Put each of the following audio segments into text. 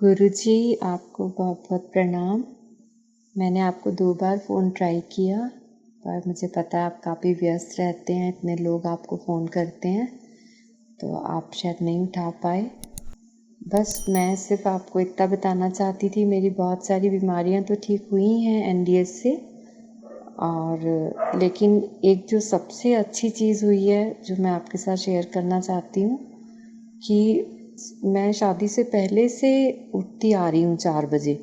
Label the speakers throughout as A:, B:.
A: गुरुजी, आपको बहुत बहुत प्रणाम। मैंने आपको 2 बार फ़ोन ट्राई किया, पर मुझे पता है आप काफ़ी व्यस्त रहते हैं, इतने लोग आपको फ़ोन करते हैं, तो आप शायद नहीं उठा पाए। बस मैं सिर्फ़ आपको इतना बताना चाहती थी, मेरी बहुत सारी बीमारियां तो ठीक हुई हैं एनडीएस से, और लेकिन एक जो सबसे अच्छी चीज़ हुई है, जो मैं आपके साथ शेयर करना चाहती हूँ कि मैं शादी से पहले से उठती आ रही हूँ 4 बजे,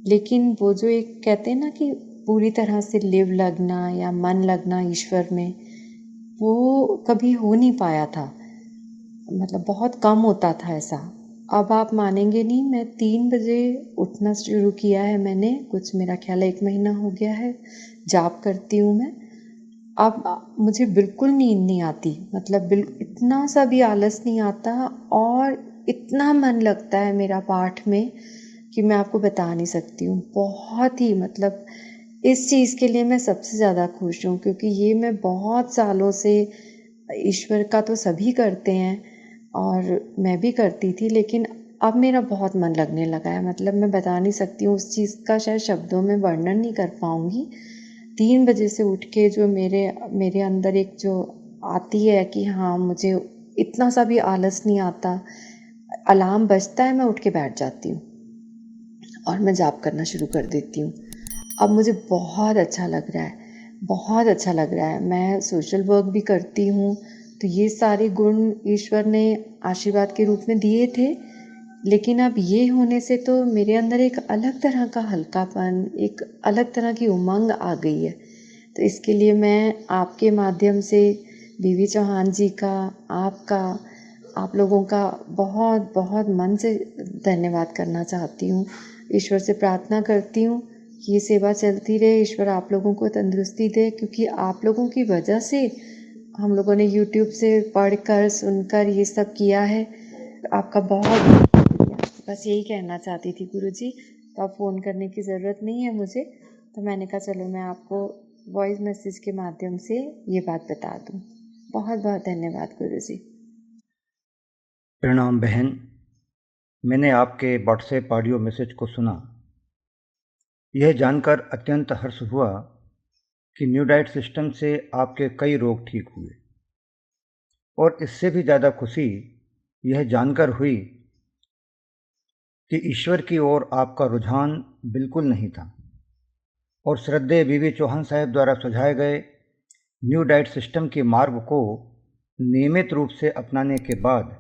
A: लेकिन वो जो एक कहते हैं ना कि पूरी तरह से लिव लगना या मन लगना ईश्वर में, वो कभी हो नहीं पाया था। मतलब बहुत कम होता था ऐसा। अब आप मानेंगे नहीं, मैं 3 बजे उठना शुरू किया है मैंने, कुछ मेरा ख्याल है 1 महीना हो गया है। जाप करती हूँ मैं। अब मुझे बिल्कुल नींद नहीं आती, मतलब इतना सा भी आलस नहीं आता, और इतना मन लगता है मेरा पाठ में कि मैं आपको बता नहीं सकती हूँ। बहुत ही, मतलब इस चीज़ के लिए मैं सबसे ज़्यादा खुश हूँ, क्योंकि ये मैं बहुत सालों से, ईश्वर का तो सभी करते हैं और मैं भी करती थी, लेकिन अब मेरा बहुत मन लगने लगा है। मतलब मैं बता नहीं सकती हूँ उस चीज़ का, शायद शब्दों में वर्णन नहीं कर पाऊँगी। 3 बजे से उठ के जो मेरे मेरे अंदर एक जो आती है कि हाँ, मुझे इतना सा भी आलस नहीं आता। अलार्म बजता है, मैं उठ के बैठ जाती हूँ और मैं जाप करना शुरू कर देती हूँ। अब मुझे बहुत अच्छा लग रहा है, बहुत अच्छा लग रहा है। मैं सोशल वर्क भी करती हूँ, तो ये सारे गुण ईश्वर ने आशीर्वाद के रूप में दिए थे, लेकिन अब ये होने से तो मेरे अंदर एक अलग तरह का हल्कापन, एक अलग तरह की उमंग आ गई है। तो इसके लिए मैं आपके माध्यम से बीवी चौहान जी का, आपका, आप लोगों का बहुत बहुत मन से धन्यवाद करना चाहती हूँ। ईश्वर से प्रार्थना करती हूँ कि ये सेवा चलती रहे, ईश्वर आप लोगों को तंदुरुस्ती दे, क्योंकि आप लोगों की वजह से हम लोगों ने यूट्यूब से पढ़कर सुनकर ये सब किया है। आपका बहुत शुक्रिया। बस यही कहना चाहती थी गुरुजी। तो अब फ़ोन करने की ज़रूरत नहीं है मुझे, तो मैंने कहा चलो मैं आपको वॉइस मैसेज के माध्यम से ये बात बता दूँ। बहुत बहुत धन्यवाद गुरुजी।
B: प्रणाम बहन, मैंने आपके व्हाट्सएप ऑडियो मैसेज को सुना। यह जानकर अत्यंत हर्ष हुआ कि न्यू डाइट सिस्टम से आपके कई रोग ठीक हुए, और इससे भी ज़्यादा खुशी यह जानकर हुई कि ईश्वर की ओर आपका रुझान बिल्कुल नहीं था, और श्रद्धेय बीवी चौहान साहब द्वारा सुझाए गए न्यू डाइट सिस्टम के मार्ग को नियमित रूप से अपनाने के बाद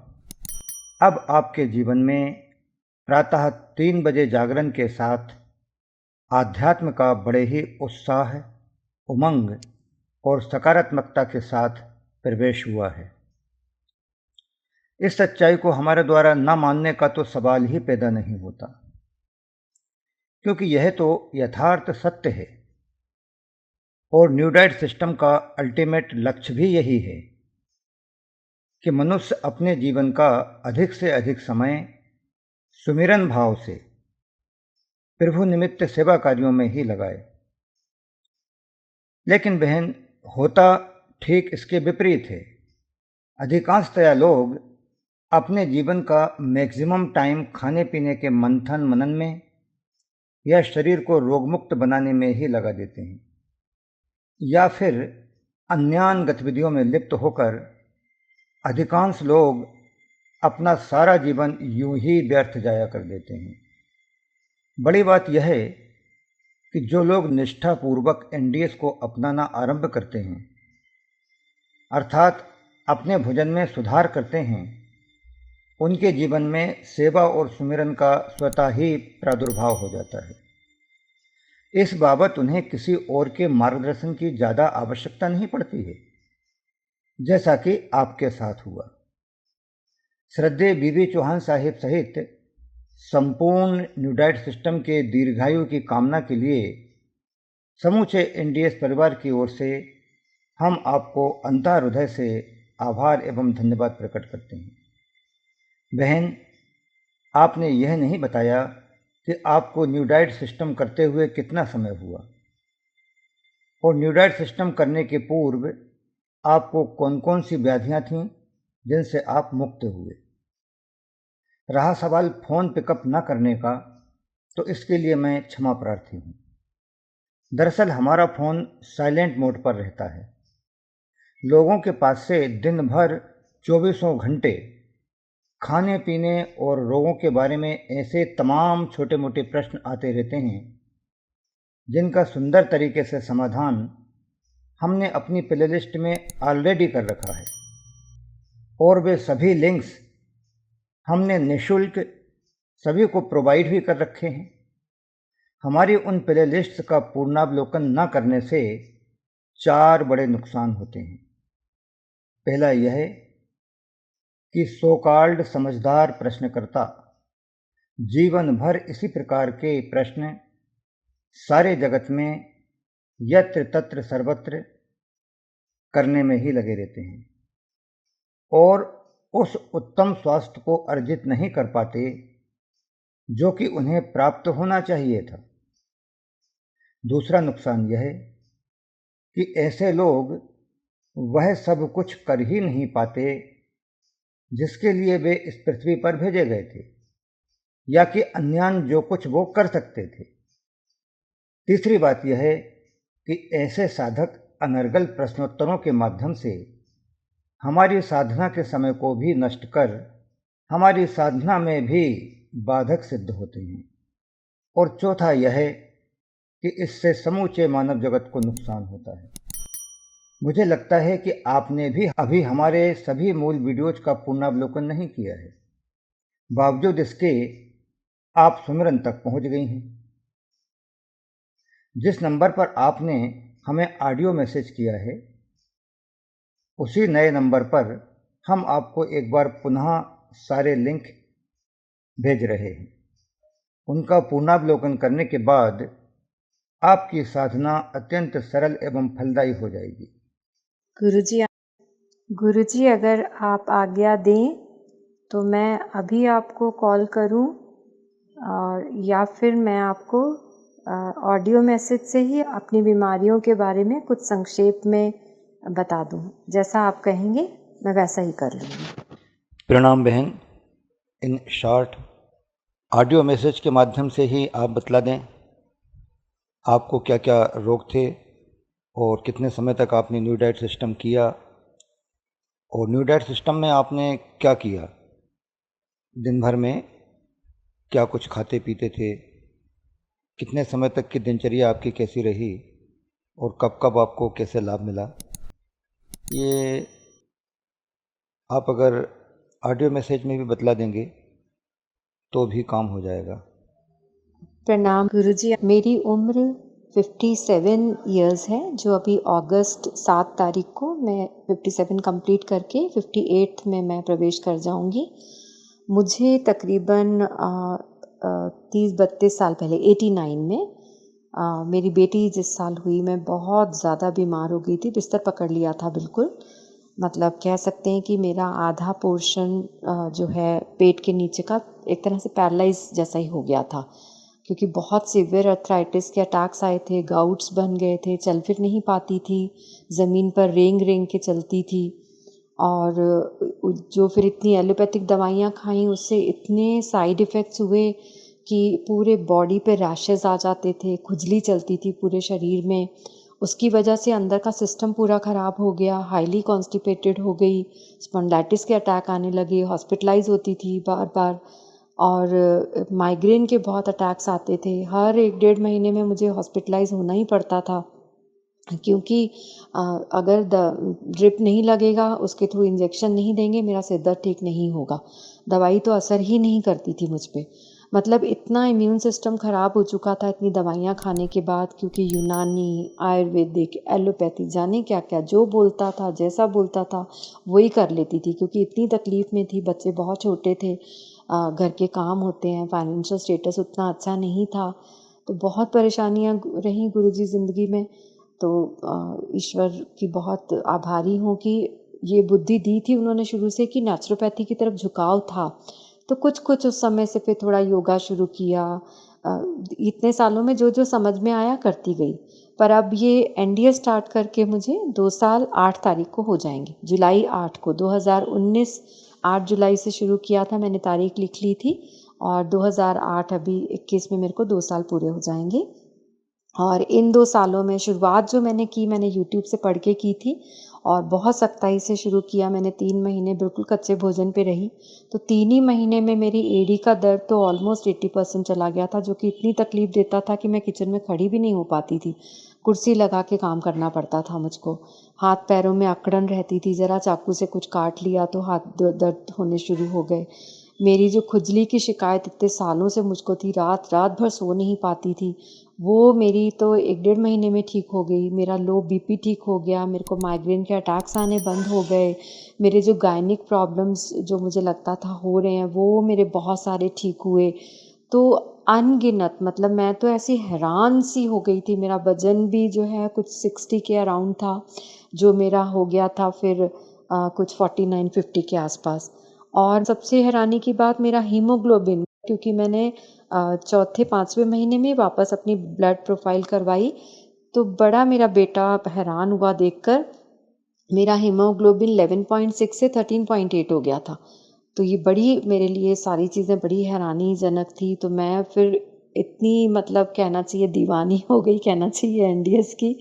B: अब आपके जीवन में प्रातः 3 बजे जागरण के साथ आध्यात्म का बड़े ही उत्साह, उमंग और सकारात्मकता के साथ प्रवेश हुआ है। इस सच्चाई को हमारे द्वारा न मानने का तो सवाल ही पैदा नहीं होता, क्योंकि यह तो यथार्थ सत्य है, और न्यू डाइट सिस्टम का अल्टीमेट लक्ष्य भी यही है कि मनुष्य अपने जीवन का अधिक से अधिक समय सुमिरन भाव से प्रभु निमित्त सेवा कार्यों में ही लगाए। लेकिन बहन, होता ठीक इसके विपरीत है। अधिकांशतया लोग अपने जीवन का मैक्सिमम टाइम खाने पीने के मंथन मनन में या शरीर को रोगमुक्त बनाने में ही लगा देते हैं, या फिर अन्यान गतिविधियों में लिप्त होकर अधिकांश लोग अपना सारा जीवन यूं ही व्यर्थ जाया कर देते हैं। बड़ी बात यह है कि जो लोग निष्ठापूर्वक एनडीएस को अपनाना आरंभ करते हैं, अर्थात अपने भोजन में सुधार करते हैं, उनके जीवन में सेवा और सुमिरन का स्वतः ही प्रादुर्भाव हो जाता है। इस बाबत उन्हें किसी और के मार्गदर्शन की ज़्यादा आवश्यकता नहीं पड़ती है, जैसा कि आपके साथ हुआ। श्रद्धेय बीवी चौहान साहिब सहित संपूर्ण न्यू डाइट सिस्टम के दीर्घायु की कामना के लिए समूचे एनडीएस परिवार की ओर से हम आपको अंतः हृदय से आभार एवं धन्यवाद प्रकट करते हैं। बहन, आपने यह नहीं बताया कि आपको न्यू डाइट सिस्टम करते हुए कितना समय हुआ, और न्यू डाइट सिस्टम करने के पूर्व आपको कौन कौन सी व्याधियां थीं जिनसे आप मुक्त हुए। रहा सवाल फ़ोन पिकअप न करने का, तो इसके लिए मैं क्षमा प्रार्थी हूँ। दरअसल हमारा फ़ोन साइलेंट मोड पर रहता है। लोगों के पास से दिन भर चौबीसों घंटे खाने पीने और रोगों के बारे में ऐसे तमाम छोटे मोटे प्रश्न आते रहते हैं जिनका सुंदर तरीके से समाधान हमने अपनी प्लेलिस्ट में ऑलरेडी कर रखा है, और वे सभी लिंक्स हमने निःशुल्क सभी को प्रोवाइड भी कर रखे हैं। हमारी उन प्लेलिस्ट्स का पूर्णावलोकन न करने से 4 बड़े नुकसान होते हैं। पहला यह है कि सो कॉल्ड समझदार प्रश्नकर्ता जीवन भर इसी प्रकार के प्रश्न सारे जगत में यत्र तत्र सर्वत्र करने में ही लगे रहते हैं और उस उत्तम स्वास्थ्य को अर्जित नहीं कर पाते जो कि उन्हें प्राप्त होना चाहिए था। दूसरा नुकसान यह है कि ऐसे लोग वह सब कुछ कर ही नहीं पाते जिसके लिए वे इस पृथ्वी पर भेजे गए थे, या कि अन्यान जो कुछ वो कर सकते थे। तीसरी बात यह है कि ऐसे साधक अनर्गल प्रश्नोत्तरों के माध्यम से हमारी साधना के समय को भी नष्ट कर हमारी साधना में भी बाधक सिद्ध होते हैं। और चौथा यह है कि इससे समूचे मानव जगत को नुकसान होता है। मुझे लगता है कि आपने भी अभी हमारे सभी मूल वीडियोज का पुनरावलोकन नहीं किया है, बावजूद इसके आप सुमिरन तक पहुंच गई हैं। जिस नंबर पर आपने हमें ऑडियो मैसेज किया है, उसी नए नंबर पर हम आपको एक बार पुनः सारे लिंक भेज रहे हैं। उनका पुनरावलोकन करने के बाद आपकी साधना अत्यंत सरल एवं फलदायी हो जाएगी।
A: गुरुजी अगर आप आज्ञा दें तो मैं अभी आपको कॉल करूं, और या फिर मैं आपको ऑडियो मैसेज से ही अपनी बीमारियों के बारे में कुछ संक्षेप में बता दूं। जैसा आप कहेंगे मैं वैसा ही कर लूँगी।
B: प्रणाम बहन, इन शॉर्ट ऑडियो मैसेज के माध्यम से ही आप बतला दें आपको क्या क्या रोग थे और कितने समय तक आपने न्यू डाइट सिस्टम किया, और न्यू डाइट सिस्टम में आपने क्या किया, दिन भर में क्या कुछ खाते पीते थे, कितने समय तक की दिनचर्या आपकी कैसी रही, और कब कब आपको कैसे लाभ मिला। ये आप अगर ऑडियो मैसेज में भी बतला देंगे तो भी काम हो जाएगा।
A: प्रणाम गुरुजी, मेरी उम्र 57 इयर्स है, जो अभी अगस्त 7 तारीख को मैं 57 कंप्लीट करके 58 में मैं प्रवेश कर जाऊंगी। मुझे तकरीबन 30-32 साल पहले 89 में मेरी बेटी जिस साल हुई, मैं बहुत ज़्यादा बीमार हो गई थी, बिस्तर पकड़ लिया था बिल्कुल। मतलब कह सकते हैं कि मेरा आधा पोर्शन जो है पेट के नीचे का एक तरह से पैरालाइज जैसा ही हो गया था, क्योंकि बहुत सीवियर अर्थराइटिस के अटैक्स आए थे, गाउट्स बन गए थे, चल फिर नहीं पाती थी, ज़मीन पर रेंग रेंग के चलती थी। और जो फिर इतनी एलोपैथिक दवाइयाँ खाई, उससे इतने साइड इफ़ेक्ट्स हुए कि पूरे बॉडी पे रैशेज़ आ जाते थे, खुजली चलती थी पूरे शरीर में। उसकी वजह से अंदर का सिस्टम पूरा ख़राब हो गया, हाईली कॉन्स्टिपेटेड हो गई, स्पॉन्डिलाइटिस के अटैक आने लगे, हॉस्पिटलाइज होती थी बार बार, और माइग्रेन के बहुत अटैक्स आते थे। हर 1-1.5 महीने में मुझे हॉस्पिटलाइज होना ही पड़ता था, क्योंकि अगर ड्रिप नहीं लगेगा, उसके थ्रू इंजेक्शन नहीं देंगे, मेरा सिर दर्द ठीक नहीं होगा। दवाई तो असर ही नहीं करती थी मुझ पे। मतलब इतना इम्यून सिस्टम ख़राब हो चुका था इतनी दवाइयाँ खाने के बाद, क्योंकि यूनानी, आयुर्वेदिक, एलोपैथी, जाने क्या क्या जो बोलता था, जैसा बोलता था वही कर लेती थी, क्योंकि इतनी तकलीफ़ में थी, बच्चे बहुत छोटे थे, घर के काम होते हैं, फाइनेंशियल स्टेटस उतना अच्छा नहीं था, तो बहुत परेशानियाँ रहीं गुरुजी ज़िंदगी में। तो ईश्वर की बहुत आभारी हूँ कि ये बुद्धि दी थी उन्होंने शुरू से कि नेचुरोपैथी की तरफ झुकाव था, तो कुछ उस समय से फिर थोड़ा योगा शुरू किया। इतने सालों में जो जो समझ में आया करती गई, पर अब ये एनडीए स्टार्ट करके मुझे 2 साल 8 तारीख को हो जाएंगे, जुलाई 8 को 2019 8 जुलाई से शुरू किया था, मैंने तारीख लिख ली थी, और 2008 अभी 21 में मेरे को 2 साल पूरे हो जाएंगे। और इन 2 सालों में शुरुआत जो मैंने की, मैंने यूट्यूब से पढ़ के की थी और बहुत सख्ताई से शुरू किया मैंने। 3 महीने बिल्कुल कच्चे भोजन पे रही, तो 3 ही महीने में मेरी एड़ी का दर्द तो ऑलमोस्ट 80% चला गया था, जो कि इतनी तकलीफ देता था कि मैं किचन में खड़ी भी नहीं हो पाती थी। कुर्सी लगा के काम करना पड़ता था मुझको। हाथ पैरों में अकड़न रहती थी, ज़रा चाकू से कुछ काट लिया तो हाथ दर्द होने शुरू हो गए। मेरी जो खुजली की शिकायत इतने सालों से मुझको थी, रात रात भर सो नहीं पाती थी, वो मेरी तो 1 डेढ़ महीने में ठीक हो गई। मेरा लो बीपी ठीक हो गया, मेरे को माइग्रेन के अटैक्स आने बंद हो गए। मेरे जो गायनिक प्रॉब्लम्स जो मुझे लगता था हो रहे हैं, वो मेरे बहुत सारे ठीक हुए। तो अनगिनत, मतलब मैं तो ऐसी हैरान सी हो गई थी। मेरा वज़न भी जो है कुछ 60 के अराउंड था, जो मेरा हो गया था फिर कुछ 49-50 के आसपास। और सबसे हैरानी की बात, मेरा हीमोग्लोबिन, क्योंकि मैंने चौथे 5वें महीने में वापस अपनी ब्लड प्रोफाइल करवाई, तो बड़ा मेरा बेटा हैरान हुआ देखकर। मेरा हीमोग्लोबिन 11.6 से 13.8 हो गया था। तो ये बड़ी मेरे लिए सारी चीज़ें बड़ी हैरानीजनक थी। तो मैं फिर इतनी, मतलब कहना चाहिए दीवानी हो गई, कहना चाहिए एनडीएस की,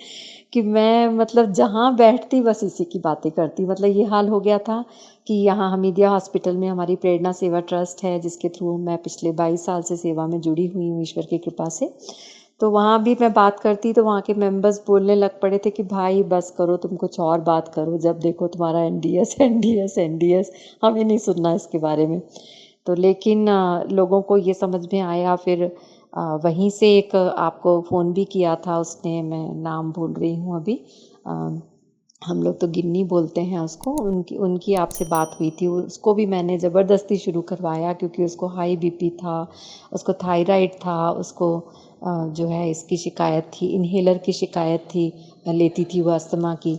A: कि मैं मतलब जहाँ बैठती बस इसी की बातें करती। मतलब ये हाल हो गया था कि यहाँ हमीदिया हॉस्पिटल में हमारी प्रेरणा सेवा ट्रस्ट है, जिसके थ्रू मैं पिछले 22 साल से सेवा में जुड़ी हुई हूँ ईश्वर की कृपा से। तो वहाँ भी मैं बात करती तो वहाँ के मेंबर्स बोलने लग पड़े थे कि भाई बस करो, तुम कुछ और बात करो, जब देखो तुम्हारा एनडीएस एनडीएस एनडीएस, हमें नहीं सुनना इसके बारे में। तो लेकिन लोगों को ये समझ में आया। फिर वहीं से एक आपको फ़ोन भी किया था उसने, मैं नाम भूल रही हूँ अभी, हम लोग तो गिन्नी बोलते हैं उसको, उनकी उनकी आपसे बात हुई थी। उसको भी मैंने ज़बरदस्ती शुरू करवाया, क्योंकि उसको हाई बीपी था, उसको थायराइड था, उसको जो है इसकी शिकायत थी, इन्हेलर की शिकायत थी, लेती थी वो अस्थमा की।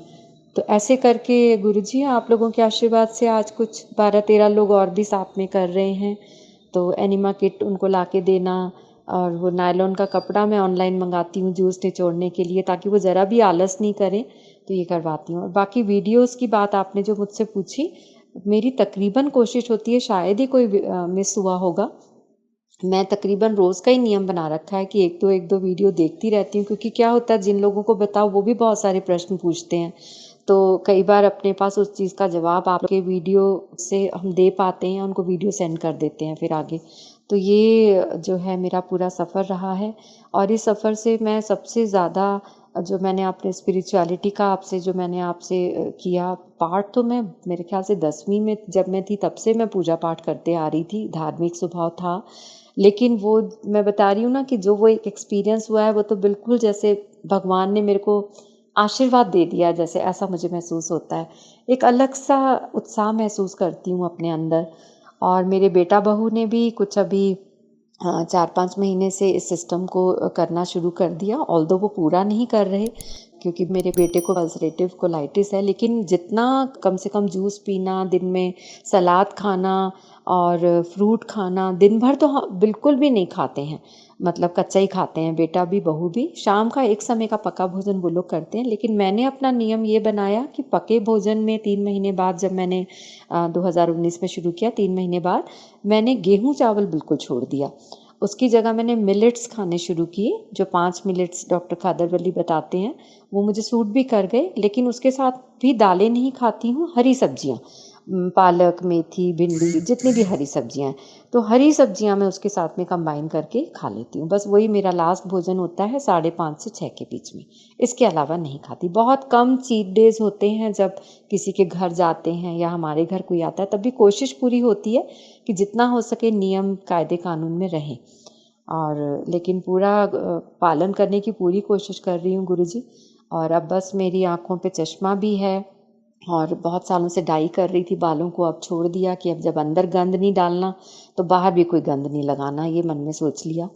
A: तो ऐसे करके गुरुजी आप लोगों के आशीर्वाद से आज कुछ 12-13 लोग और भी साथ में कर रहे हैं। तो एनिमा किट उनको ला के देना, और वो नायलॉन का कपड़ा मैं ऑनलाइन मंगाती हूँ जूस निचोड़ने के लिए, ताकि वो ज़रा भी आलस नहीं करें, तो ये करवाती हूँ। और बाकी वीडियोस की बात आपने जो मुझसे पूछी, मेरी तकरीबन कोशिश होती है, शायद ही कोई मिस हुआ होगा, मैं तकरीबन रोज़ का ही नियम बना रखा है कि एक दो वीडियो देखती रहती हूँ। क्योंकि क्या होता है, जिन लोगों को बताओ वो भी बहुत सारे प्रश्न पूछते हैं, तो कई बार अपने पास उस चीज़ का जवाब आपके वीडियो से हम दे पाते हैं, उनको वीडियो सेंड कर देते हैं फिर आगे। तो ये जो है मेरा पूरा सफ़र रहा है। और इस सफ़र से मैं सबसे ज़्यादा जो मैंने अपने स्पिरिचुअलिटी का आपसे जो मैंने आपसे किया पाठ, तो मैं मेरे ख्याल से 10वीं में जब मैं थी तब से मैं पूजा पाठ करते आ रही थी, धार्मिक स्वभाव था। लेकिन वो मैं बता रही हूँ ना कि जो वो एक एक्सपीरियंस हुआ है, वो तो बिल्कुल जैसे भगवान ने मेरे को आशीर्वाद दे दिया, जैसे ऐसा मुझे महसूस होता है। एक अलग सा उत्साह महसूस करती हूँ अपने अंदर। और मेरे बेटा बहू ने भी कुछ अभी 4-5 महीने से इस सिस्टम को करना शुरू कर दिया, ऑल्दो वो पूरा नहीं कर रहे, क्योंकि मेरे बेटे को अल्सरेटिव कोलाइटिस है। लेकिन जितना कम से कम जूस पीना, दिन में सलाद खाना और फ्रूट खाना, दिन भर तो बिल्कुल भी नहीं खाते हैं, मतलब कच्चा ही खाते हैं, बेटा भी बहू भी। शाम का एक समय का पका भोजन वो लोग करते हैं। लेकिन मैंने अपना नियम ये बनाया कि पके भोजन में 3 महीने बाद, जब मैंने 2019 में शुरू किया, 3 महीने बाद मैंने गेहूं चावल बिल्कुल छोड़ दिया। उसकी जगह मैंने मिलेट्स खाने शुरू किए, जो 5 मिलेट्स डॉक्टर खादर वली बताते हैं, वो मुझे सूट भी कर गए। लेकिन उसके साथ भी दालें नहीं खाती हूँ, हरी सब्जियाँ, पालक, मेथी, भिंडी, जितनी भी हरी सब्जियाँ हैं, तो हरी सब्जियाँ मैं उसके साथ में कंबाइन करके खा लेती हूँ। बस वही मेरा लास्ट भोजन होता है 5:30 से 6 के बीच में। इसके अलावा नहीं खाती। बहुत कम चीट डेज होते हैं, जब किसी के घर जाते हैं या हमारे घर कोई आता है, तब भी कोशिश पूरी होती है कि जितना हो सके नियम कायदे कानून में रहें। और लेकिन पूरा पालन करने की पूरी कोशिश कर रही हूँ गुरुजी। और अब बस मेरी आँखों पे चश्मा भी है, और बहुत सालों से डाई कर रही थी बालों को, अब छोड़ दिया कि अब जब अंदर गंद नहीं डालना तो बाहर भी कोई गंद नहीं लगाना, ये मन में सोच लिया।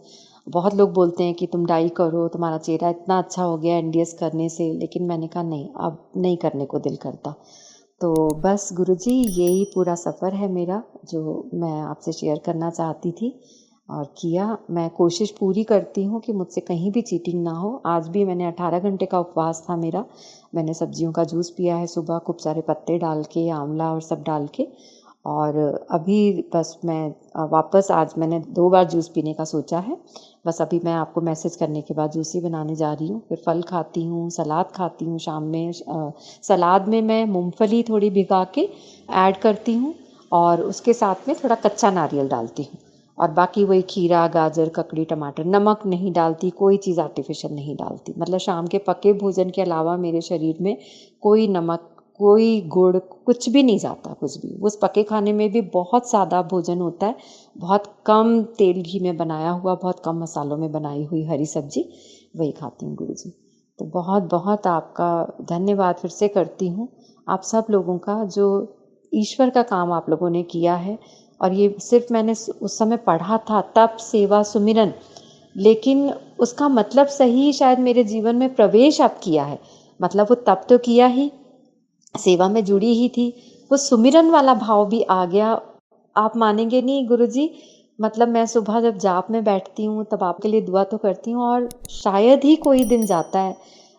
A: बहुत लोग बोलते हैं कि तुम डाई करो, तुम्हारा चेहरा इतना अच्छा हो गया एनडीएस करने से, लेकिन मैंने कहा नहीं, अब नहीं करने को दिल करता। तो बस गुरुजी, यही पूरा सफ़र है मेरा, जो मैं आपसे शेयर करना चाहती थी और किया। मैं कोशिश पूरी करती हूँ कि मुझसे कहीं भी चीटिंग ना हो। आज भी मैंने 18 घंटे का उपवास था मेरा। मैंने सब्जियों का जूस पिया है सुबह, खूब सारे पत्ते डाल के, आंवला और सब डाल के। और अभी बस मैं वापस आज मैंने 2 बार जूस पीने का सोचा है। बस अभी मैं आपको मैसेज करने के बाद जूस ही बनाने जा रही हूँ। फिर फल खाती हूँ, सलाद खाती हूँ शाम में। सलाद में मैं मूँगफली थोड़ी भिगा के ऐड करती हूँ और उसके साथ में थोड़ा कच्चा नारियल डालती हूँ। और बाकी वही खीरा, गाजर, ककड़ी, टमाटर, नमक नहीं डालती, कोई चीज़ आर्टिफिशियल नहीं डालती। मतलब शाम के पके भोजन के अलावा मेरे शरीर में कोई नमक, कोई गुड़, कुछ भी नहीं जाता, कुछ भी। उस पके खाने में भी बहुत सादा भोजन होता है, बहुत कम तेल घी में बनाया हुआ, बहुत कम मसालों में बनाई हुई हरी सब्जी, वही खाती हूँ गुरुजी। तो बहुत बहुत आपका धन्यवाद फिर से करती हूँ, आप सब लोगों का, जो ईश्वर का काम आप लोगों ने किया है। और ये सिर्फ मैंने उस समय पढ़ा था, तप, सेवा, सुमिरन, लेकिन उसका मतलब सही शायद मेरे जीवन में प्रवेश अब किया है। मतलब वो तप तो किया ही, सेवा में जुड़ी ही थी, वो सुमिरन वाला भाव भी आ गया। आप मानेंगे नहीं गुरुजी, मतलब मैं सुबह जब जाप में बैठती हूँ तब आपके लिए दुआ तो करती हूँ, और शायद ही कोई दिन जाता है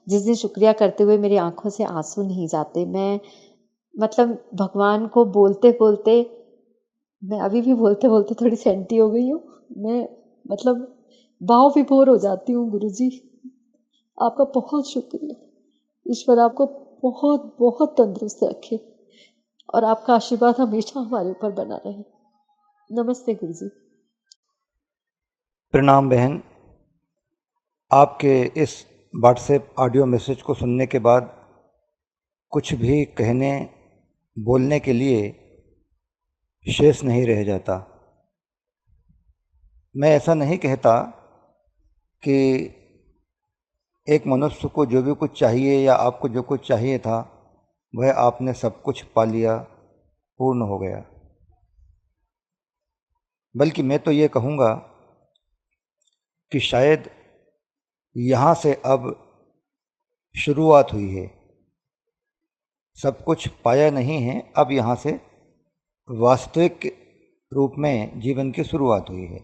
A: जिस दिन शुक्रिया करते हुए मेरी आंखों से आंसू नहीं जाते। मैं मतलब भगवान को बोलते बोलते, मैं अभी भी बोलते बोलते थोड़ी सेंटी हो गई हूँ। मैं मतलब भाव विभोर हो जाती हूँ गुरुजी। आपका बहुत शुक्रिया। ईश्वर आपको बहुत बहुत तंदुरुस्त रखे और आपका आशीर्वाद हमेशा हमारे ऊपर बना रहे। नमस्ते गुरुजी।
B: प्रणाम बहन। आपके इस व्हाट्सएप ऑडियो मैसेज को सुनने के बाद कुछ भी कहने बोलने के लिए शेष नहीं रह जाता। मैं ऐसा नहीं कहता कि एक मनुष्य को जो भी कुछ चाहिए या आपको जो कुछ चाहिए था वह आपने सब कुछ पा लिया, पूर्ण हो गया। बल्कि मैं तो ये कहूँगा कि शायद यहाँ से अब शुरुआत हुई है। सब कुछ पाया नहीं है, अब यहाँ से वास्तविक रूप में जीवन की शुरुआत हुई है।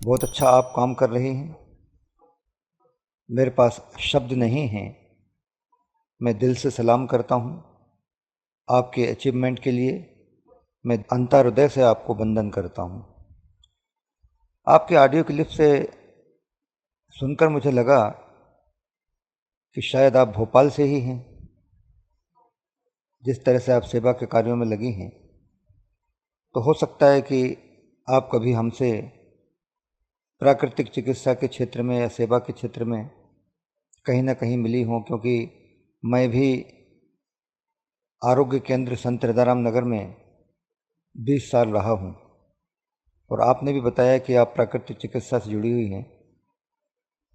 B: बहुत अच्छा आप काम कर रहे हैं। मेरे पास शब्द नहीं हैं। मैं दिल से सलाम करता हूँ आपके अचीवमेंट के लिए। मैं अंतर्हृदय से आपको वंदन करता हूँ। आपके ऑडियो क्लिप से सुनकर मुझे लगा कि शायद आप भोपाल से ही हैं। जिस तरह से आप सेवा के कार्यों में लगी हैं, तो हो सकता है कि आप कभी हमसे प्राकृतिक चिकित्सा के क्षेत्र में या सेवा के क्षेत्र में कहीं ना कहीं मिली हों, क्योंकि मैं भी आरोग्य केंद्र संत हृदयराम नगर में 20 साल रहा हूँ। और आपने भी बताया कि आप प्राकृतिक चिकित्सा से जुड़ी हुई हैं,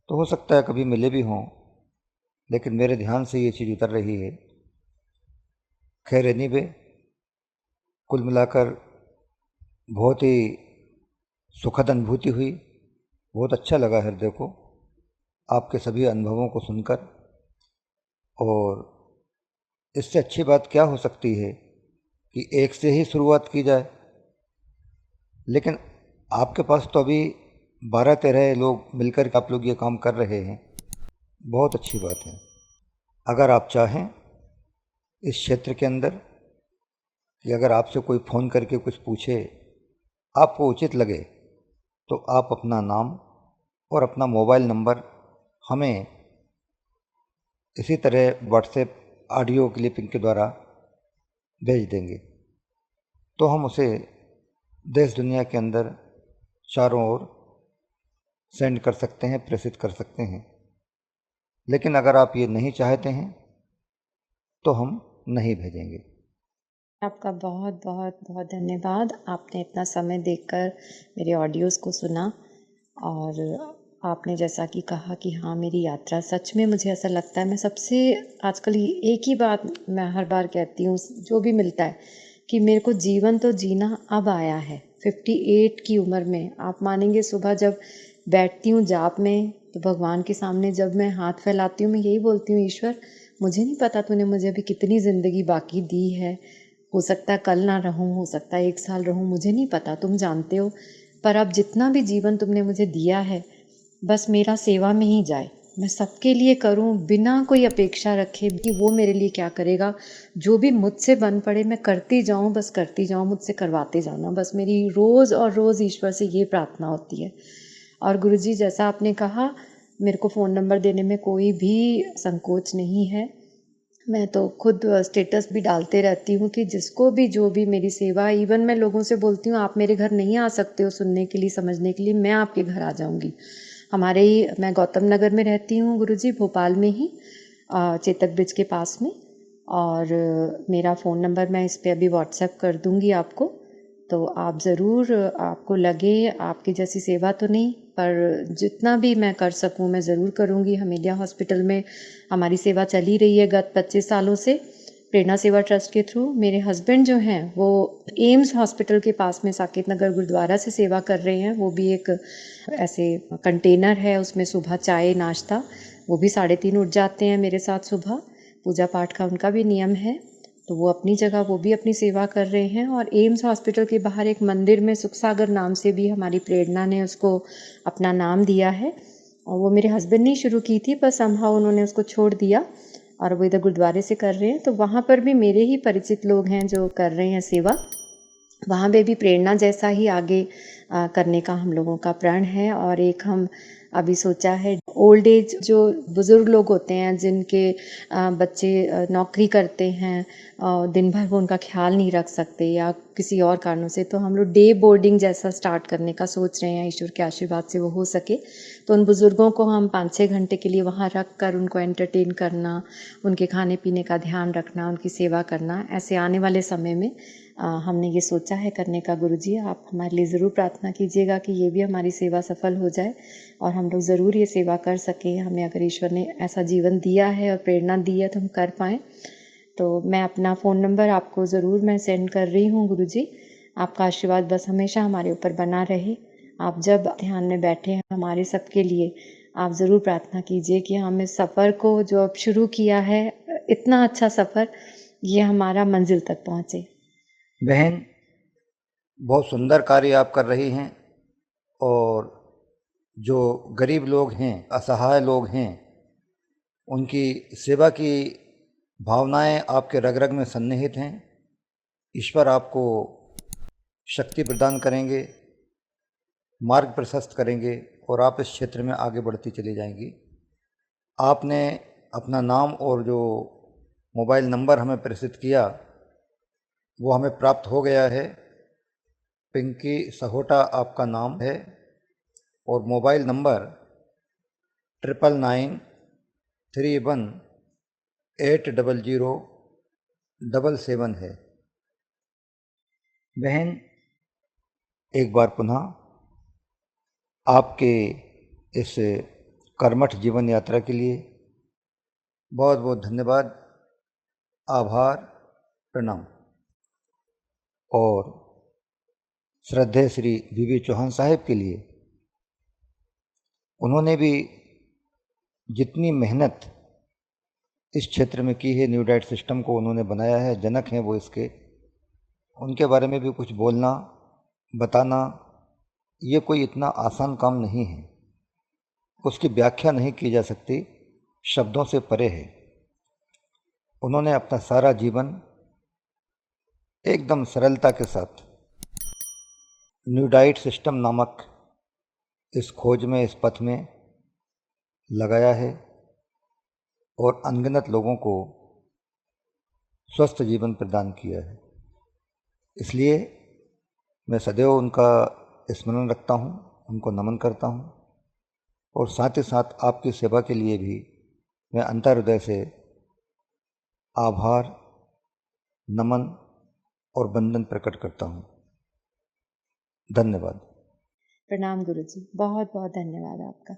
B: तो हो सकता है कभी मिले भी हों, लेकिन मेरे ध्यान से ये चीज़ उतर रही है। खैर एनीवे, कुल मिलाकर बहुत ही सुखद अनुभूति हुई। बहुत अच्छा लगा हृदय को आपके सभी अनुभवों को सुनकर। और इससे अच्छी बात क्या हो सकती है कि एक से ही शुरुआत की जाए। लेकिन आपके पास तो अभी 12-13 लोग मिलकर आप लोग ये काम कर रहे हैं। बहुत अच्छी बात है। अगर आप चाहें इस क्षेत्र के अंदर कि अगर आपसे कोई फ़ोन करके कुछ पूछे, आपको उचित लगे, तो आप अपना नाम और अपना मोबाइल नंबर हमें इसी तरह व्हाट्सएप ऑडियो क्लिपिंग के द्वारा भेज देंगे, तो हम उसे देश दुनिया के अंदर चारों ओर सेंड कर सकते हैं, प्रेषित कर सकते हैं। लेकिन अगर आप ये नहीं चाहते हैं तो हम नहीं भेजेंगे।
A: आपका बहुत बहुत बहुत धन्यवाद। आपने इतना समय देकर मेरे ऑडियोज़ को सुना, और आपने जैसा कि कहा कि हाँ, मेरी यात्रा सच में, मुझे ऐसा लगता है, मैं सबसे आजकल एक ही बात मैं हर बार कहती हूँ जो भी मिलता है, कि मेरे को जीवन तो जीना अब आया है 58 की उम्र में। आप मानेंगे, सुबह जब बैठती हूँ जाप में तो भगवान के सामने जब मैं हाथ फैलाती हूँ, मैं यही बोलती हूँ, ईश्वर मुझे नहीं पता तूने मुझे अभी कितनी ज़िंदगी बाकी दी है। हो सकता है कल ना रहूं, हो सकता है 1 साल रहूं, मुझे नहीं पता, तुम जानते हो। पर अब जितना भी जीवन तुमने मुझे दिया है, बस मेरा सेवा में ही जाए। मैं सबके लिए करूं बिना कोई अपेक्षा रखे कि वो मेरे लिए क्या करेगा। जो भी मुझसे बन पड़े मैं करती जाऊं, बस करती जाऊं, मुझसे करवाते जाना, बस मेरी रोज़ और रोज़ ईश्वर से ये प्रार्थना होती है। और गुरुजी, जैसा आपने कहा, मेरे को फ़ोन नंबर देने में कोई भी संकोच नहीं है। मैं तो खुद स्टेटस भी डालते रहती हूँ कि जिसको भी जो भी मेरी सेवा, इवन मैं लोगों से बोलती हूँ आप मेरे घर नहीं आ सकते हो सुनने के लिए, समझने के लिए, मैं आपके घर आ जाऊँगी। हमारे ही, मैं गौतम नगर में रहती हूँ गुरुजी, भोपाल में ही, चेतक ब्रिज के पास में। और मेरा फ़ोन नंबर मैं इस पे अभी व्हाट्सएप कर दूँगी आपको। तो आप ज़रूर, आपको लगे आपकी जैसी सेवा तो नहीं, पर जितना भी मैं कर सकूँ मैं ज़रूर करूँगी। हमीदिया हॉस्पिटल में हमारी सेवा चल ही रही है गत 25 सालों से, प्रेरणा सेवा ट्रस्ट के थ्रू। मेरे हस्बैंड जो हैं वो एम्स हॉस्पिटल के पास में साकेत नगर गुरुद्वारा से सेवा कर रहे हैं। वो भी एक ऐसे कंटेनर है, उसमें सुबह चाय नाश्ता, वो भी 3:30 उठ जाते हैं मेरे साथ सुबह, पूजा पाठ का उनका भी नियम है। तो वो अपनी जगह वो भी अपनी सेवा कर रहे हैं। और एम्स हॉस्पिटल के बाहर एक मंदिर में सुखसागर नाम से भी हमारी प्रेरणा ने उसको अपना नाम दिया है, और वो मेरे हस्बैंड ने शुरू की थी, पर समहाउ उन्होंने उसको छोड़ दिया और वो इधर गुरुद्वारे से कर रहे हैं। तो वहाँ पर भी मेरे ही परिचित लोग हैं जो कर रहे हैं सेवा। वहाँ पे भी प्रेरणा जैसा ही आगे करने का हम लोगों का प्रण है। और एक हम अभी सोचा है, ओल्ड एज जो बुज़ुर्ग लोग होते हैं जिनके बच्चे नौकरी करते हैं, दिन भर वो उनका ख्याल नहीं रख सकते या किसी और कारणों से, तो हम लोग डे बोर्डिंग जैसा स्टार्ट करने का सोच रहे हैं, ईश्वर के आशीर्वाद से वो हो सके। तो उन बुज़ुर्गों को हम 5-6 घंटे के लिए वहाँ रख कर उनको एंटरटेन करना, उनके खाने पीने का ध्यान रखना, उनकी सेवा करना, ऐसे आने वाले समय में हमने ये सोचा है करने का। गुरुजी, आप हमारे लिए ज़रूर प्रार्थना कीजिएगा कि ये भी हमारी सेवा सफल हो जाए और हम लोग ज़रूर ये सेवा कर सकें। हमें अगर ईश्वर ने ऐसा जीवन दिया है और प्रेरणा दी है तो हम कर पाएँ। तो मैं अपना फ़ोन नंबर आपको ज़रूर मैं सेंड कर रही हूँ गुरुजी। आपका आशीर्वाद बस हमेशा हमारे ऊपर बना रहे। आप जब ध्यान में बैठे हैं हमारे सबके लिए, आप ज़रूर प्रार्थना कीजिए कि हम इस सफ़र को जो अब शुरू किया है, इतना अच्छा सफ़र, ये हमारा मंजिल तक पहुँचे।
B: बहन, बहुत सुंदर कार्य आप कर रही हैं और जो गरीब लोग हैं, असहाय लोग हैं, उनकी सेवा की भावनाएं आपके रग रग में सन्निहित हैं। ईश्वर आपको शक्ति प्रदान करेंगे, मार्ग प्रशस्त करेंगे और आप इस क्षेत्र में आगे बढ़ती चली जाएंगी। आपने अपना नाम और जो मोबाइल नंबर हमें प्रेषित किया वो हमें प्राप्त हो गया है। पिंकी सहोटा आपका नाम है और मोबाइल नंबर 9993180077 है। बहन, एक बार पुनः आपके इस कर्मठ जीवन यात्रा के लिए बहुत बहुत धन्यवाद, आभार, प्रणाम। और श्रद्धेय श्री बीबी चौहान साहब के लिए, उन्होंने भी जितनी मेहनत इस क्षेत्र में की है, न्यू डाइट सिस्टम को उन्होंने बनाया है, जनक हैं वो इसके, उनके बारे में भी कुछ बोलना, बताना, ये कोई इतना आसान काम नहीं है। उसकी व्याख्या नहीं की जा सकती, शब्दों से परे है। उन्होंने अपना सारा जीवन एकदम सरलता के साथ न्यू डाइट सिस्टम नामक इस खोज में, इस पथ में लगाया है और अनगिनत लोगों को स्वस्थ जीवन प्रदान किया है। इसलिए मैं सदैव उनका स्मरण रखता हूँ, उनको नमन करता हूँ और साथ ही साथ आपकी सेवा के लिए भी मैं अंतर्हृदय से आभार, नमन और वंदन प्रकट करता हूँ। धन्यवाद।
A: प्रणाम गुरुजी, बहुत बहुत धन्यवाद आपका।